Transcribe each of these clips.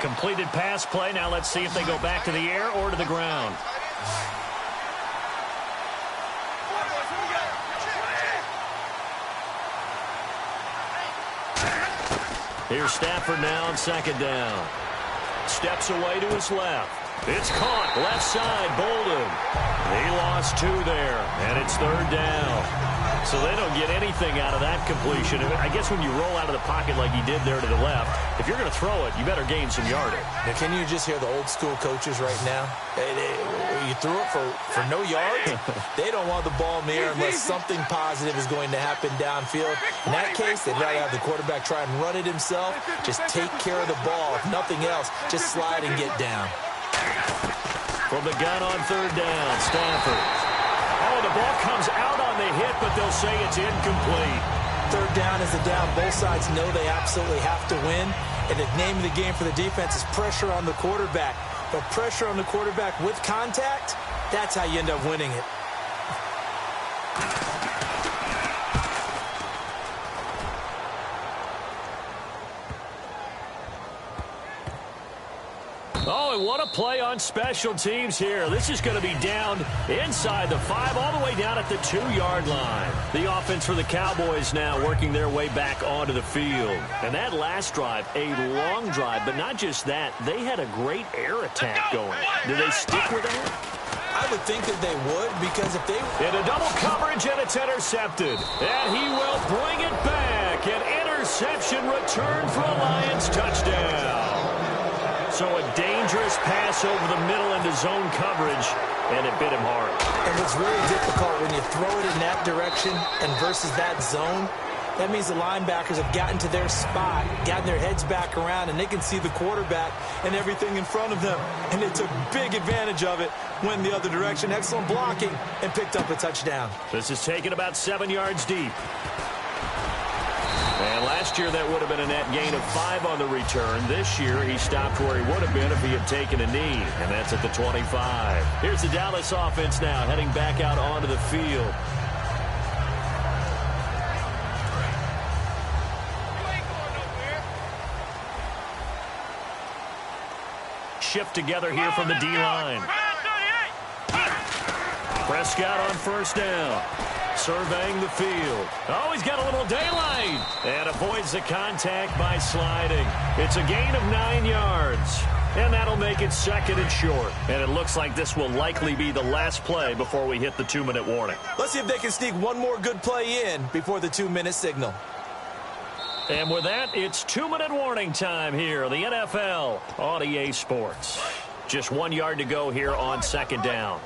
Completed pass play. Now let's see if they go back to the air or to the ground. Here's Stafford now on second down. Steps away to his left. It's caught. Left side, Bolden. He lost 2 there, and it's third down. So they don't get anything out of that completion. I guess when you roll out of the pocket like he did there to the left, if you're going to throw it, you better gain some yardage. Now, can you just hear the old school coaches right now? You threw it for no yards? They don't want the ball in the air unless something positive is going to happen downfield. In that case, they'd rather have the quarterback try and run it himself. Just take care of the ball. If nothing else, just slide and get down. From the gun on third down, Stafford. Oh, the ball comes out on the hit, but they'll say it's incomplete. Third down is the down. Both sides know they absolutely have to win. And the name of the game for the defense is pressure on the quarterback. But pressure on the quarterback with contact, that's how you end up winning it. Oh, and what a play on special teams here. This is going to be down inside the 5, all the way down at the 2-yard line. The offense for the Cowboys now working their way back onto the field. And that last drive, a long drive, but not just that. They had a great air attack going. Do they stick with that? I would think that they would, because if they... In a double coverage, and it's intercepted. And he will bring it back. An interception return for a Lions touchdown. So a dangerous pass over the middle into zone coverage, and it bit him hard. And what's really difficult when you throw it in that direction and versus that zone, that means the linebackers have gotten to their spot, gotten their heads back around, and they can see the quarterback and everything in front of them. And they took big advantage of it, went the other direction, excellent blocking, and picked up a touchdown. This is taken about 7 yards deep. And last year, that would have been a net gain of 5 on the return. This year, he stopped where he would have been if he had taken a knee, and that's at the 25. Here's the Dallas offense now, heading back out onto the field. Shift together here from the D-line. Prescott on first down. Surveying the field. Oh, he's got a little daylight. And avoids the contact by sliding. It's a gain of 9 yards. And that'll make it second and short. And it looks like this will likely be the last play before we hit the 2-minute warning. Let's see if they can sneak one more good play in before the 2-minute signal. And with that, it's 2-minute warning time here on the NFL on EA Sports. Just 1 yard to go here on second down.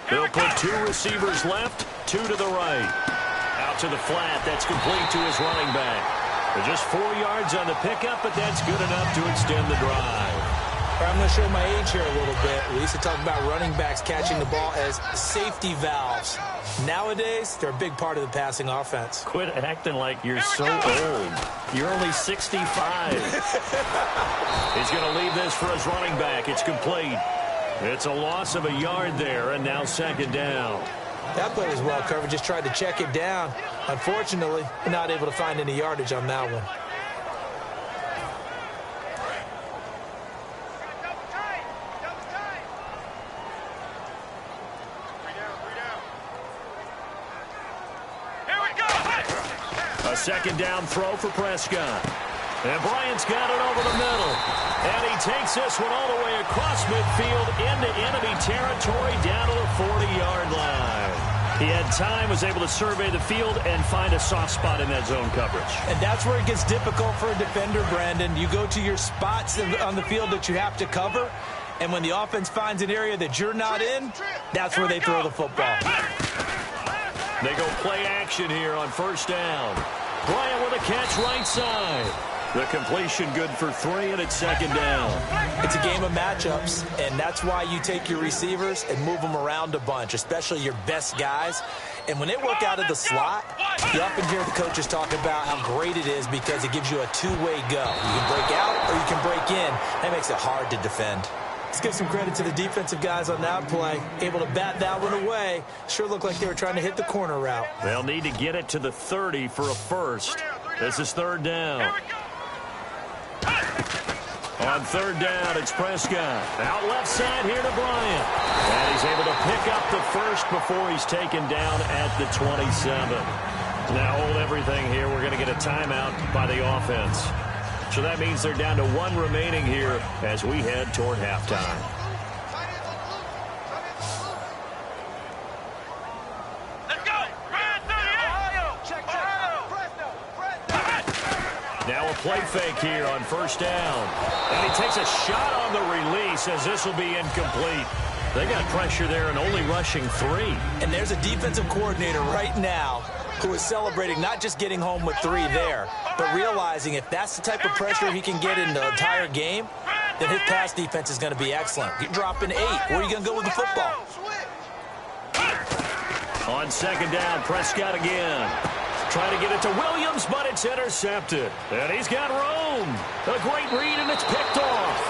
They'll put 2 receivers left, 2 to the right. Out to the flat. That's complete to his running back. They're just 4 yards on the pickup, but that's good enough to extend the drive. I'm going to show my age here a little bit. We used to talk about running backs catching the ball as safety valves. Nowadays, they're a big part of the passing offense. Quit acting like you're so old. You're only 65. He's going to leave this for his running back. It's complete. It's a loss of a yard there, and now second down. That play was well covered. Just tried to check it down. Unfortunately, not able to find any yardage on that one. A second down throw for Prescott. And Bryant's got it over the middle. And he takes this one all the way across midfield into enemy territory down to the 40-yard line. He had time, was able to survey the field and find a soft spot in that zone coverage. And that's where it gets difficult for a defender, Brandon. You go to your spots on the field that you have to cover, and when the offense finds an area that you're not in, that's where they throw the football. They go play action here on first down. Bryant with a catch right side. The completion good for 3, and it's second down. It's a game of matchups, and that's why you take your receivers and move them around a bunch, especially your best guys. And when they work out of the slot, you often hear the coaches talk about how great it is because it gives you a two-way go. You can break out or you can break in. That makes it hard to defend. Let's give some credit to the defensive guys on that play. Able to bat that one away. Sure looked like they were trying to hit the corner route. They'll need to get it to the 30 for a first. This is third down. On third down, it's Prescott. Out left side here to Bryant. And he's able to pick up the first before he's taken down at the 27. Now hold everything here. We're going to get a timeout by the offense. So that means they're down to 1 remaining here as we head toward halftime. Now a play fake here on first down. And he takes a shot on the release as this will be incomplete. They got pressure there and only rushing 3. And there's a defensive coordinator right now who is celebrating not just getting home with 3 there, but realizing if that's the type of pressure he can get in the entire game, then his pass defense is going to be excellent. You're dropping 8. Where are you going to go with the football? On second down, Prescott again. Trying to get it to Williams, but it's intercepted. And he's got room. A great read, and it's picked off.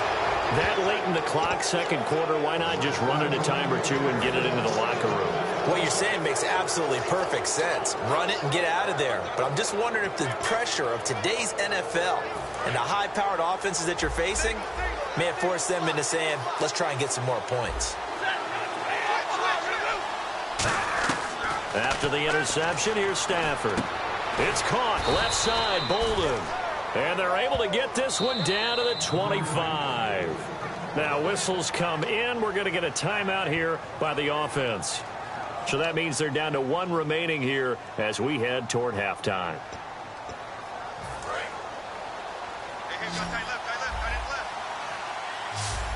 That late in the clock, second quarter, why not just run it a time or 2 and get it into the locker room? What you're saying makes absolutely perfect sense. Run it and get out of there. But I'm just wondering if the pressure of today's NFL and the high-powered offenses that you're facing may have forced them into saying, let's try and get some more points. After the interception, here's Stafford. It's caught, left side, Bolden. And they're able to get this one down to the 25. Now whistles come in. We're going to get a timeout here by the offense. So that means they're down to 1 remaining here as we head toward halftime.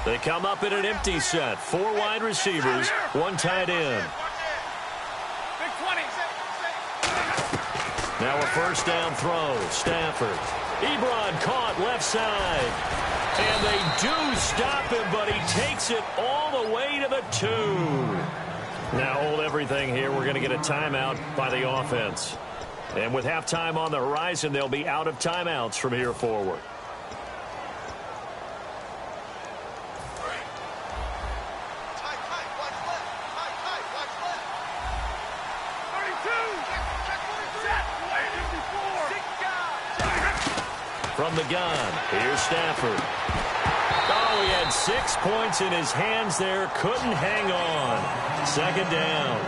They come up in an empty set. 4 wide receivers, 1 tight end. Now a first down throw. Stafford. Ebron caught left side. And they do stop him, but he takes it all the way to the 2. Now hold everything here. We're going to get a timeout by the offense. And with halftime on the horizon, they'll be out of timeouts from here forward. From the gun, here's Stafford. Oh, he had 6 points in his hands there. Couldn't hang on. Second down.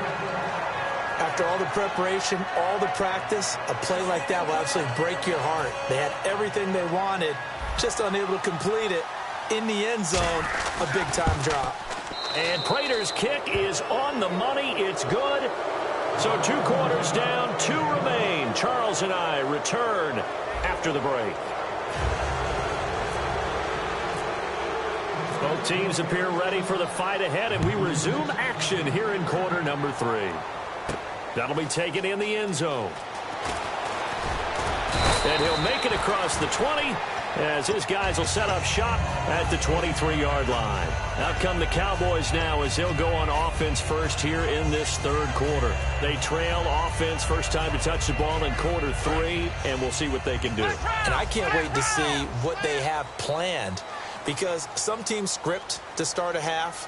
After all the preparation, all the practice, a play like that will absolutely break your heart. They had everything they wanted, just unable to complete it. In the end zone, a big-time drop. And Prater's kick is on the money. It's good. So 2 quarters down, 2 remain. Charles and I return after the break. Both teams appear ready for the fight ahead, and we resume action here in quarter number 3. That'll be taken in the end zone. And he'll make it across the 20 as his guys will set up shop at the 23-yard line. Out come the Cowboys now as they'll go on offense first here in this third quarter. They trail offense first time to touch the ball in quarter 3, and we'll see what they can do. And I can't wait to see what they have planned, because some teams script to start a half.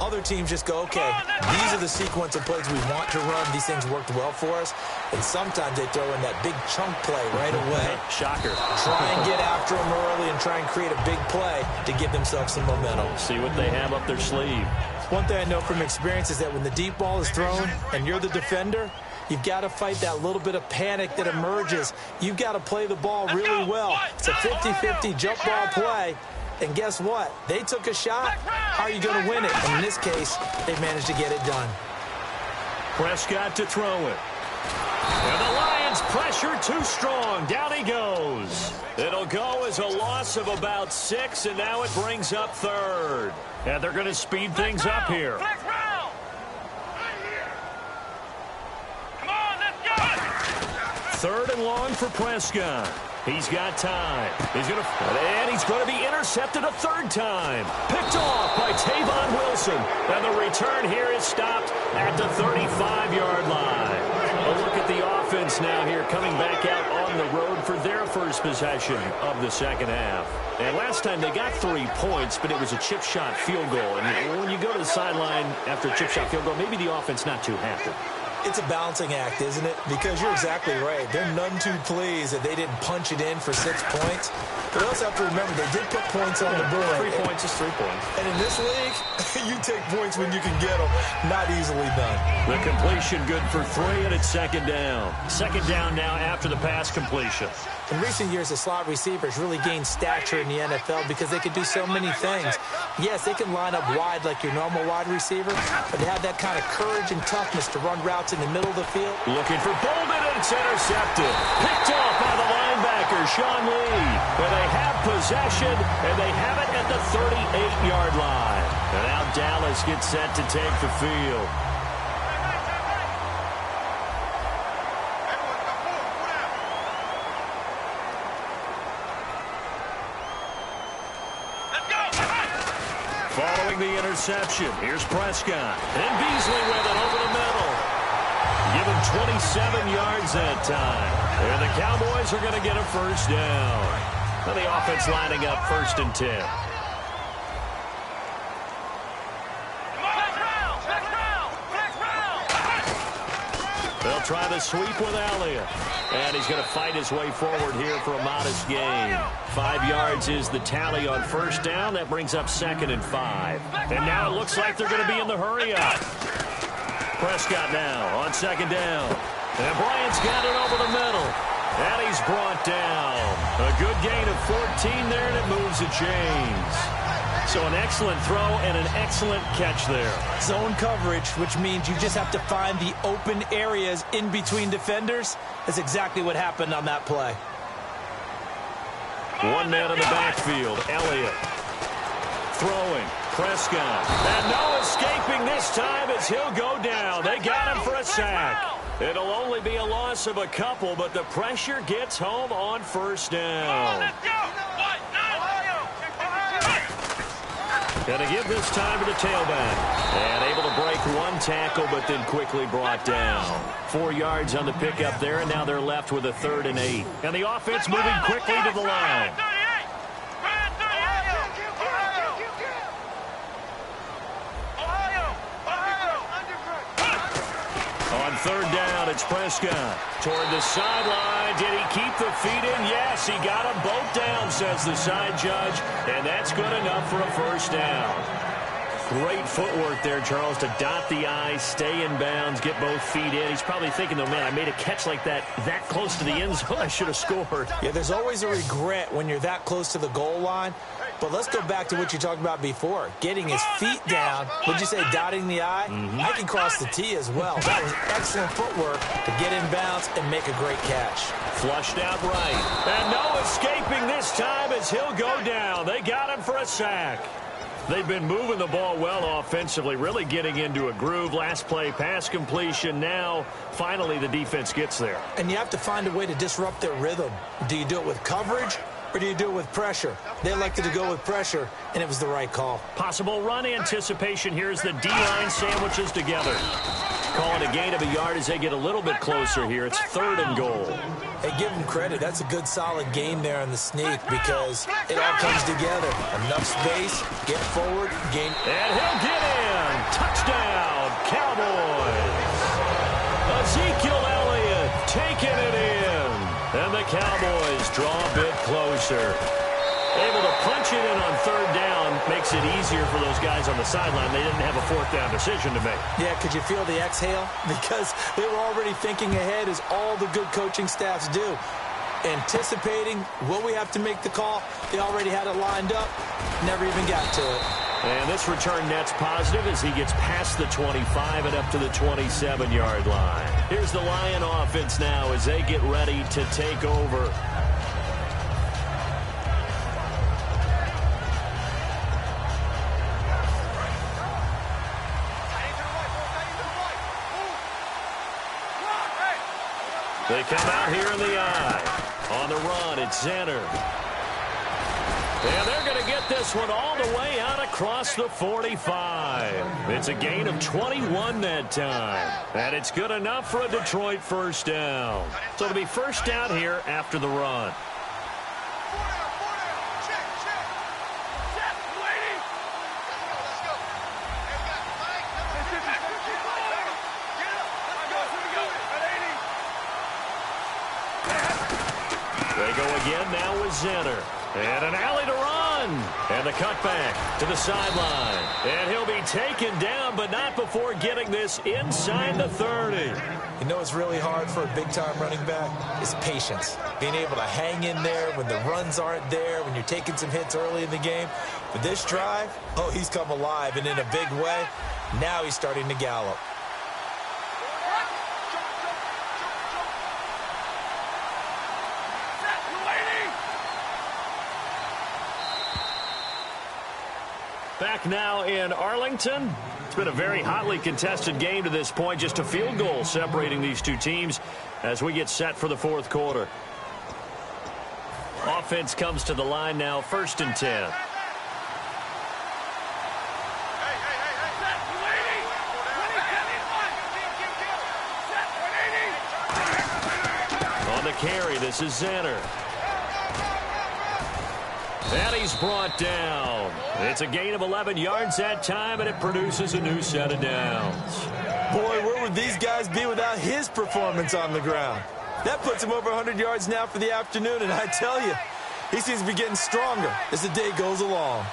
Other teams just go, okay, these are the sequence of plays we want to run. These things worked well for us. And sometimes they throw in that big chunk play right away. Shocker. Try and get after them early and try and create a big play to give themselves some momentum. See what they have up their sleeve. One thing I know from experience is that when the deep ball is thrown and you're the defender, you've got to fight that little bit of panic that emerges. You've got to play the ball really well. It's a 50-50 jump ball play. And guess what? They took a shot. How are you going to win it? And in this case, they managed to get it done. Prescott to throw it. And the Lions pressure too strong. Down he goes. It'll go as a loss of about 6, and now it brings up third. And they're going to speed things up here. Third and long for Prescott. He's got time. He's going to be intercepted a third time. Picked off by Tavon Wilson. And the return here is stopped at the 35-yard line. A look at the offense now here, coming back out on the road for their first possession of the second half. And last time they got 3 points, but it was a chip shot field goal. And when you go to the sideline after a chip shot field goal, maybe the offense not too happy. It's a balancing act, isn't it? Because you're exactly right. They're none too pleased that they didn't punch it in for 6 points. But you also have to remember, they did put points on the board. 3 points is 3 points. And in this league, you take points when you can get them. Not easily done. The completion good for 3, and it's second down. Second down now after the pass completion. In recent years, the slot receivers really gained stature in the NFL because they can do so many things. Yes, they can line up wide like your normal wide receiver, but they have that kind of courage and toughness to run routes in the middle of the field. Looking for Bolden, and it's intercepted. Picked off by the linebacker, Sean Lee. But they have possession, and they have it at the 38-yard line. And now Dallas gets set to take the field. Following the interception, here's Prescott. And Beasley with it over the middle. Give him 27 yards that time. And the Cowboys are going to get a first down. And the offense lining up 1st and 10. They'll try the sweep with Elliott. And he's going to fight his way forward here for a modest gain. 5 yards is the tally on first down. That brings up 2nd and 5. And now it looks like they're going to be in the hurry-up. Prescott now on 2nd down. And Bryant's got it over the middle. And he's brought down. A good gain of 14 there, and it moves the chains. So an excellent throw and an excellent catch there. Zone coverage, which means you just have to find the open areas in between defenders. That's exactly what happened on that play. One man in the backfield, Elliott. Throwing, Prescott. And no escaping this time as he'll go down. They got him for a sack. It'll only be a loss of a couple, but the pressure gets home on first down. Going to give this time to the tailback. And able to break one tackle, but then quickly brought down. 4 yards on the pickup there, and now they're left with a 3rd and 8. And the offense moving quickly to the line. On 3rd down, it's Prescott. Toward the sideline. Did he keep the feet in? Yes, he got them both down, says the side judge. And that's good enough for a first down. Great footwork there, Charles, to dot the I, stay in bounds, get both feet in. He's probably thinking, though, man, I made a catch like that close to the end zone. I should have scored. Yeah, there's always a regret when you're that close to the goal line. But let's go back to what you talked about before. Getting his feet down. Would you say dotting the I? I can cross the T as well. That was excellent footwork to get in bounds and make a great catch. Flushed out right. And no escaping this time as he'll go down. They got him for a sack. They've been moving the ball well offensively, really getting into a groove. Last play, pass completion. Now, finally, the defense gets there. And you have to find a way to disrupt their rhythm. Do you do it with coverage? Or do you do it with pressure? They elected to go with pressure, and it was the right call. Possible run anticipation. Here's the D-line sandwiches together. Calling a gain of a yard as they get a little bit closer here. It's 3rd and goal. Hey, give them credit. That's a good, solid game there on the sneak because it all comes together. Enough space, get forward, gain. And he'll get in. Touchdown, Cowboys. Ezekiel Elliott taking it in. And the Cowboys draw a bit closer. Able to punch it in on 3rd down makes it easier for those guys on the sideline. They didn't have a 4th down decision to make. Yeah, could you feel the exhale? Because they were already thinking ahead as all the good coaching staffs do. Anticipating, will we have to make the call? They already had it lined up. Never even got to it. And this return net's positive as he gets past the 25 and up to the 27-yard line. Here's the Lion offense now as they get ready to take over. They come out here in the I. On the run, it's Zenner. And they're going to get this one all the way out across the 45. It's a gain of 21 that time. And it's good enough for a Detroit first down. So it'll be first down here after the run. They go again now with Zenner. And an alley to run. And the cutback to the sideline. And he'll be taken down, but not before getting this inside the 30. You know what's really hard for a big-time running back? Is patience. Being able to hang in there when the runs aren't there, when you're taking some hits early in the game. But this drive, oh, he's come alive and in a big way. Now he's starting to gallop. Back now in Arlington. It's been a very hotly contested game to this point. Just a field goal separating these two teams as we get set for the fourth quarter. Offense comes to the line now, 1st and 10. On the carry, this is Zenner. And he's brought down. It's a gain of 11 yards that time, and it produces a new set of downs. Boy, where would these guys be without his performance on the ground? That puts him over 100 yards now for the afternoon, and I tell you, he seems to be getting stronger as the day goes along.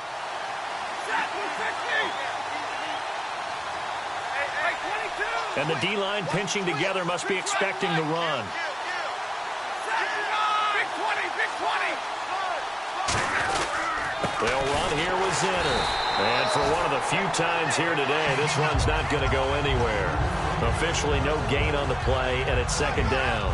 And the D-line pinching together must be expecting the run. They'll run here with Zenner. And for one of the few times here today, this run's not going to go anywhere. Officially no gain on the play, and it's 2nd down.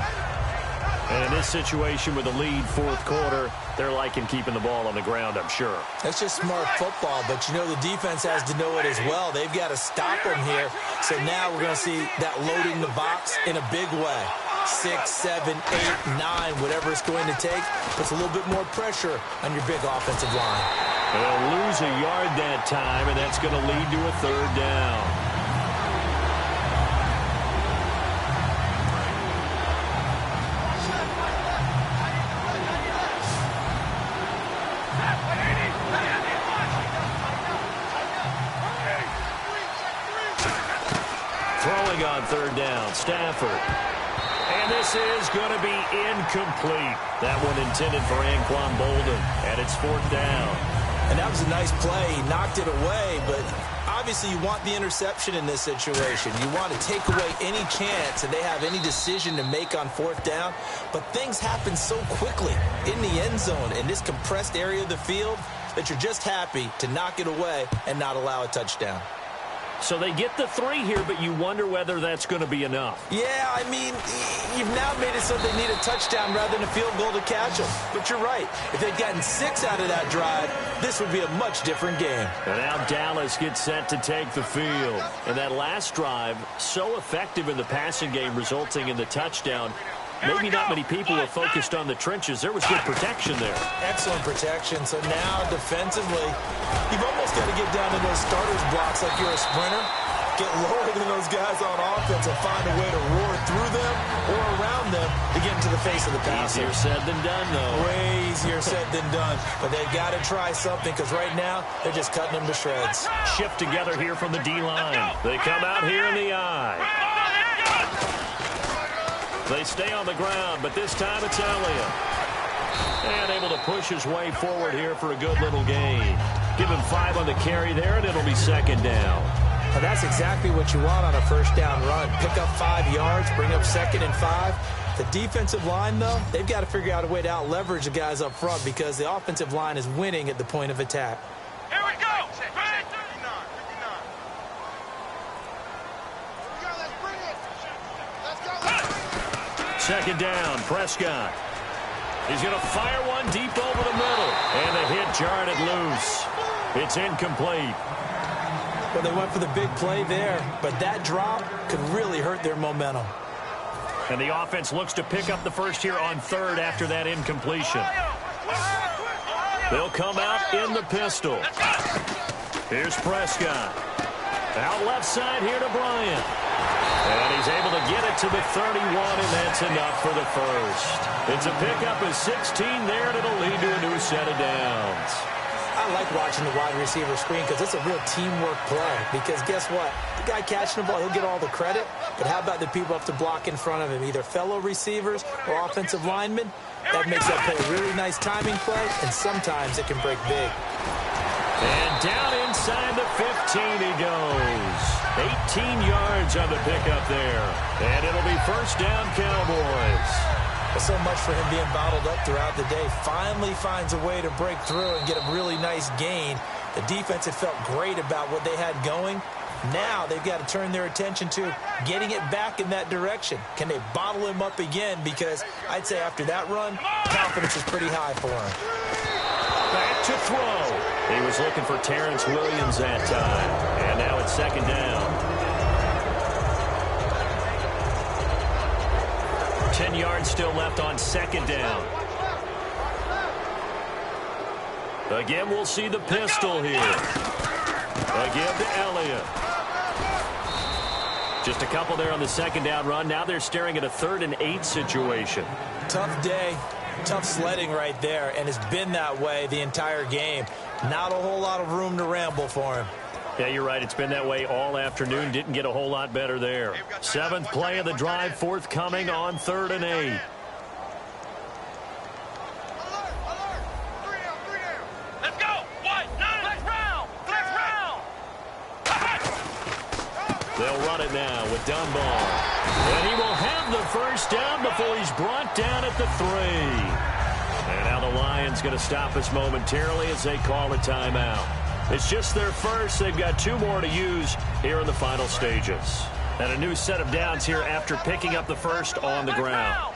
And in this situation with a lead, fourth quarter, they're liking keeping the ball on the ground, I'm sure. That's just smart football, but you know the defense has to know it as well. They've got to stop them here. So now we're going to see that loading the box in a big way. 6, 7, 8, 9, whatever it's going to take, puts a little bit more pressure on your big offensive line. They'll lose a yard that time, and that's going to lead to a 3rd down. Throwing on 3rd down, Stafford. And this is going to be incomplete. That one intended for Anquan Bolden, and it's 4th down. And that was a nice play. He knocked it away, but obviously you want the interception in this situation. You want to take away any chance that they have any decision to make on 4th down. But things happen so quickly in the end zone in this compressed area of the field that you're just happy to knock it away and not allow a touchdown. So they get the 3 here, but you wonder whether that's going to be enough. Yeah, I mean, you've now made it so they need a touchdown rather than a field goal to catch them. But you're right. If they'd gotten 6 out of that drive, this would be a much different game. And now Dallas gets set to take the field. And that last drive, so effective in the passing game, resulting in the touchdown. Maybe not many people were focused on the trenches. There was good protection there. Excellent protection. So now defensively, you've almost got to get down to those starters blocks like you're a sprinter. Get lower than those guys on offense and find a way to roar through them or around them to get into the face of the passer. Easier said than done, though. Way easier said than done. But they've got to try something because right now they're just cutting them to shreds. Shift together here from the D-line. They come out here in the eye. They stay on the ground, but this time it's Elliott. And able to push his way forward here for a good little gain. Give him 5 on the carry there, and it'll be 2nd down. Now that's exactly what you want on a first down run. Pick up 5 yards, bring up 2nd and 5. The defensive line, though, they've got to figure out a way to out-leverage the guys up front because the offensive line is winning at the point of attack. Here we go! Second down, Prescott. He's going to fire one deep over the middle. And the hit jarred it loose. It's incomplete. Well, they went for the big play there, but that drop could really hurt their momentum. And the offense looks to pick up the first here on third after that incompletion. They'll come out in the pistol. Here's Prescott. Out left side here to Bryant. And he's able to get it to the 31, and that's enough for the first. It's a pickup of 16 there, and it'll lead to a new set of downs. I like watching the wide receiver screen because it's a real teamwork play. Because guess what? The guy catching the ball, he'll get all the credit. But how about the people up to block in front of him, either fellow receivers or offensive linemen? That makes that play a really nice timing play, and sometimes it can break big. And down inside the 15 he goes. 18 yards on the pickup there. And it'll be first down, Cowboys. So much for him being bottled up throughout the day. Finally finds a way to break through and get a really nice gain. The defense had felt great about what they had going. Now they've got to turn their attention to getting it back in that direction. Can they bottle him up again? Because I'd say after that run, confidence is pretty high for him. Back to throw. He was looking for Terrence Williams that time. And now it's second down. 10 yards still left on second down. Again, we'll see the pistol here. Again to Elliott. Just a couple there on the second down run. Now they're staring at a 3rd and 8 situation. Tough day. Tough sledding right there, and it's been that way the entire game. Not a whole lot of room to ramble for him. Yeah, you're right. It's been that way all afternoon. Didn't get a whole lot better there. 7th play of the drive, forthcoming on 3rd and 8. Let's go. What? Flex round. Flex round. They'll run it now with Dunbar. And he will have the first down before he's brought down at the 3. And now the Lions going to stop us momentarily as they call a timeout. It's just their first. They've got 2 more to use here in the final stages. And a new set of downs here after picking up the first on the ground.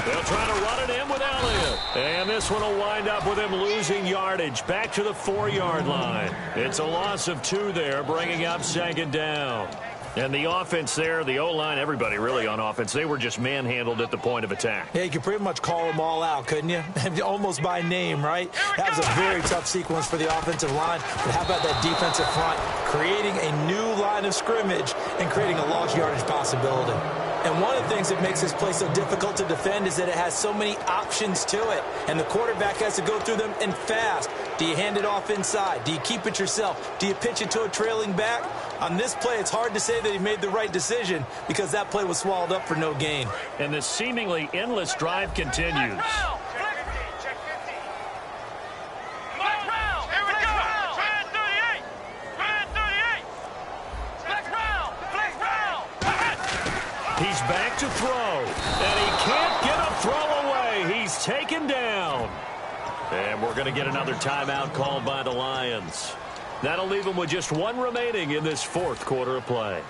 They'll try to run it in with Elliott. And this one will wind up with him losing yardage back to the 4-yard line. It's a loss of 2 there, bringing up second down. And the offense there, the O-line, everybody really on offense, they were just manhandled at the point of attack. Yeah, you could pretty much call them all out, couldn't you? Almost by name, right? That was a very tough sequence for the offensive line. But how about that defensive front? Creating a new line of scrimmage and creating a lost yardage possibility. And one of the things that makes this play so difficult to defend is that it has so many options to it. And the quarterback has to go through them and fast. Do you hand it off inside? Do you keep it yourself? Do you pitch it to a trailing back? On this play, it's hard to say that he made the right decision because that play was swallowed up for no gain. And this seemingly endless drive continues. He's back to throw, and he can't get a throw away. He's taken down. And we're going to get another timeout called by the Lions. That'll leave them with just 1 remaining in this 4th quarter of play.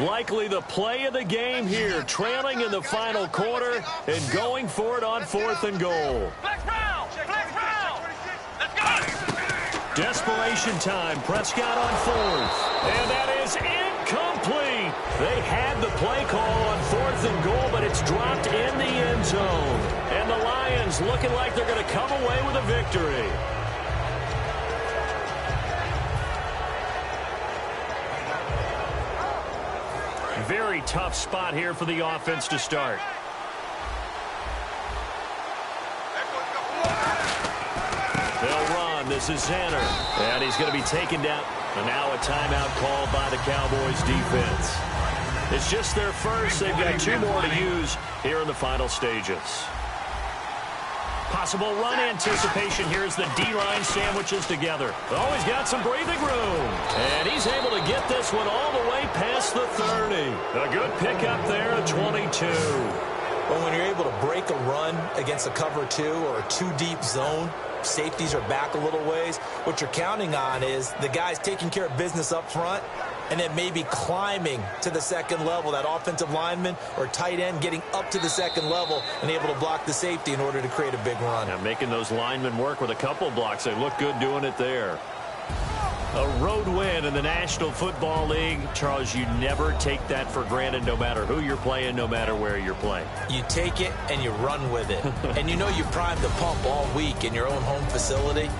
Likely the play of the game here, trailing in the final quarter and going for it on 4th and goal. Desperation time. Prescott on 4th. And that is incomplete. They had the play call on 4th and goal, but it's dropped in the end zone. And the Lions looking like they're going to come away with a victory. Very tough spot here for the offense to start. They'll run. This is Zanner. And he's going to be taken down. And now a timeout called by the Cowboys defense. It's just their first. They've got 2 more to use here in the final stages. Possible run anticipation here as the D-line sandwiches together. Oh, he's got some breathing room. And he's able to get this one all the way past the 30. A good pickup there at 22. Well, when you're able to break a run against a cover 2 or a 2-deep zone, safeties are back a little ways. What you're counting on is the guys taking care of business up front and then maybe climbing to the second level, that offensive lineman or tight end getting up to the second level and able to block the safety in order to create a big run. Yeah, making those linemen work with a couple blocks. They look good doing it there. A road win in the National Football League. Charles, you never take that for granted no matter who you're playing, no matter where you're playing. You take it and you run with it. And you know you primed the pump all week in your own home facility.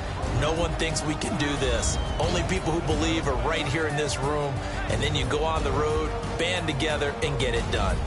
No one thinks we can do this. Only people who believe are right here in this room. And then you go on the road, band together, and get it done.